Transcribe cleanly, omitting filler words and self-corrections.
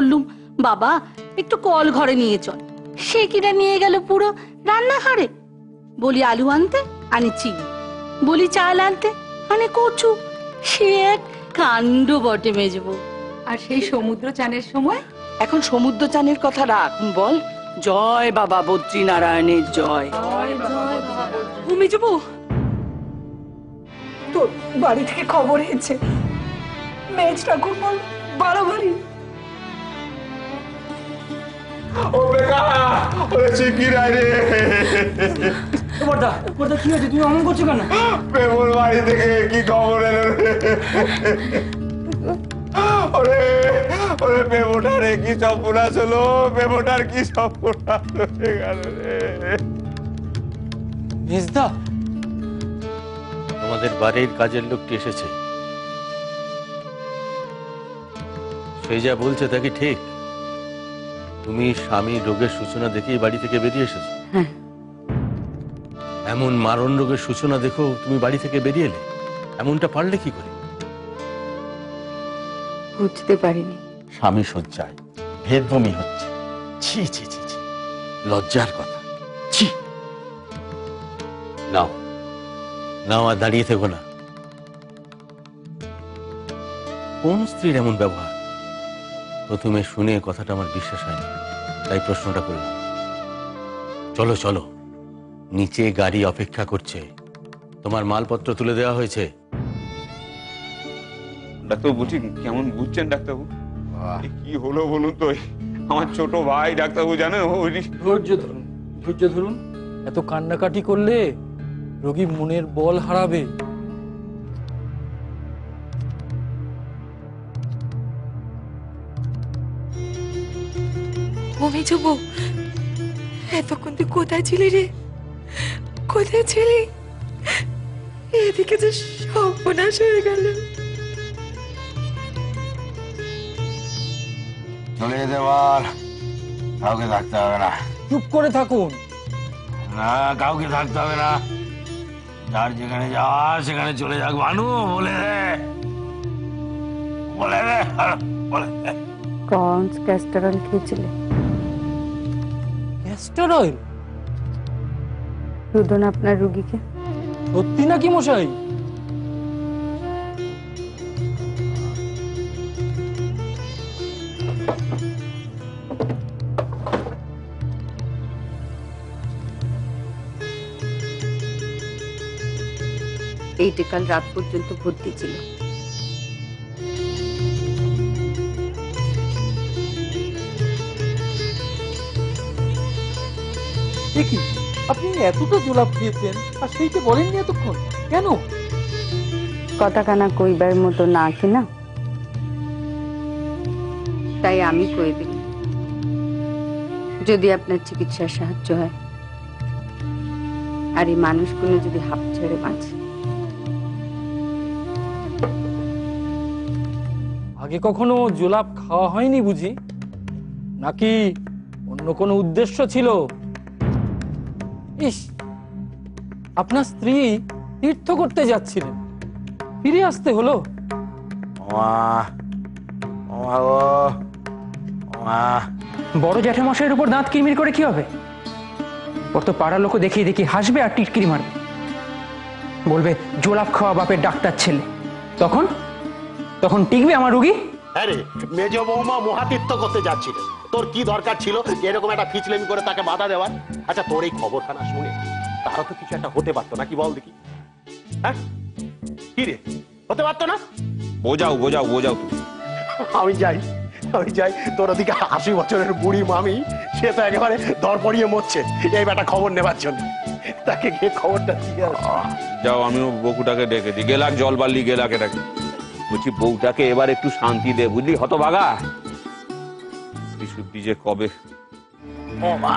বললুম বাবা একটু কল ঘরে নিয়ে চল, সে কিনা নিয়ে গেল পুরো রান্নাঘরে। বলি আলু আনতে, আনি চিনি। বলি চাল আনতে, আনে কচু। সে এক কাণ্ড বটে মেজবউ। আর সেই সমুদ্র চানের সময়? এখন সমুদ্র চানের কথা রাখ, বল জয় বাবা বদ্রীনারায়ণের জয়। মেজবউ, তোর বাড়ি থেকে খবর এসেছে মেজ ঠাকুরমার বাড়াবাড়ি। কি হয়েছে, তুমি অমন করছো কেন? প্রেমর বাড়ি থেকে কি খবর এলো রে? ওরে প্রেমটার কি সর্বনাশ হলো, প্রেমটার কি সর্বনাশ হয়ে গেল রে। মেজদা, তোমাদের বাড়ির কাজের লোকটি এসেছে, সে যা বলছে তা কি ঠিক? তুমি স্বামী রোগের সূচনা দেখেই বাড়ি থেকে বেরিয়ে এসেছো? এমন মারণ রোগের সূচনা দেখো তুমি বাড়ি থেকে বেরিয়ে এলে? এমনটা পারলে কি করে? বুঝতে পারিনি। স্বামী শয্যায় ভেদ বমি হচ্ছে, ছি ছি ছি ছি, লজ্জার কথা, ছি। নাও নাও, আর দাঁড়িয়ে থেকো না। কোন স্ত্রীর এমন ব্যবহার? প্রথমে শুনে কথাটা আমার বিশ্বাস হয়নি, তাই প্রশ্নটা করলাম। চলো চলো, নিচে গাড়ি অপেক্ষা করছে, তোমার মালপত্র তুলে দেওয়া হয়েছে। ডাক্তারবাবু বলছি, কেমন বুঝছেন ডাক্তারবাবু? কি হলো বলুন তো? আমার ছোট ভাই ডাক্তারবাবু জানেন, ধৈর্য ধরুন, ধৈর্য ধরুন। এত কান্নাকাটি করলে রোগী মনের বল হারাবে। ও মেজবউ, এতক্ষণ তুই কোথায় ছিলি রে? কোথায় ছিলি? এদিকে যে সর্বনাশ হয়ে গেল। চলে যেতে বল, কাউকে থাকতে হবে না। চুপ করে থাকুন। না, কাউকে থাকতে হবে না, যার যেখানে যাওয়া সেখানে চলে যাক। ভানু বলে দে, বলে দে, বলে দে। প্রনস ক্যাস্টর অয়েল খেয়েছিলে? Castor oil? রুদন আপনার রুগীকে? সত্যি নাকি মশাই? এইটা কাল রাত পর্যন্ত ভর্তি ছিল। দেখি, আপনি এতটা জোলাপ খেয়েছেন আর সেইটা বলেননি এতক্ষণ কেন? কথা কানা কইবার মতো না কিনা, তাই আমি কই দিই, যদি আপনার চিকিৎসার সাহায্য হয় আর এই মানুষগুলো যদি হাঁপ ছেড়ে বাঁচে। আগে কখনো জোলাপ খাওয়া হয়নি বুঝি? নাকি অন্য কোনো উদ্দেশ্য ছিল? ইস, আপনার স্ত্রী তীর্থ করতে যাচ্ছিলেন, ফিরে আসতে হলো। বড় জ্যাঠামশাইয়ের উপর দাঁত কিরমির করে কি হবে? ওর তো পাড়ার লোক দেখি দেখি হাসবে আর টিটকিরি মারবে, বলবে জোলাপ খাওয়া বাপের ডাক্তার ছেলে। তখন তখন টিকবে আমার রুগী? আরে মেজ বৌমা মহাতীর্থ করতে যাচ্ছিল, তোর কি দরকার ছিল এরকম একটা ফিচলেমি করে তাকে বাধা দেওয়ার? আচ্ছা, তোর এই খবরখানা শুনে তারা তো কিছু একটা হতে পারতো নাকি, বল দেখি? হ্যাঁ, কি রে, হতে পারতো না? বোঝাও বোঝাও বোঝাও তুমি। আমি যাই, তোর ওদিকে 80 বছরের বুড়ি মামি, সে তো একেবারে ধরপড়িয়ে মরছে এই বেটা খবর নেবার জন্য। তাকে গিয়ে খবরটা দিয়ে যাও, আমিও বকুটাকে ডেকে দিই। গেলাক জল বাল্লি, গেলাকে ডাকে। বলছি বউটাকে এবার একটু শান্তি দে, বুঝলি হতভাগা? শুদ্ধি যে কবে। ও মা,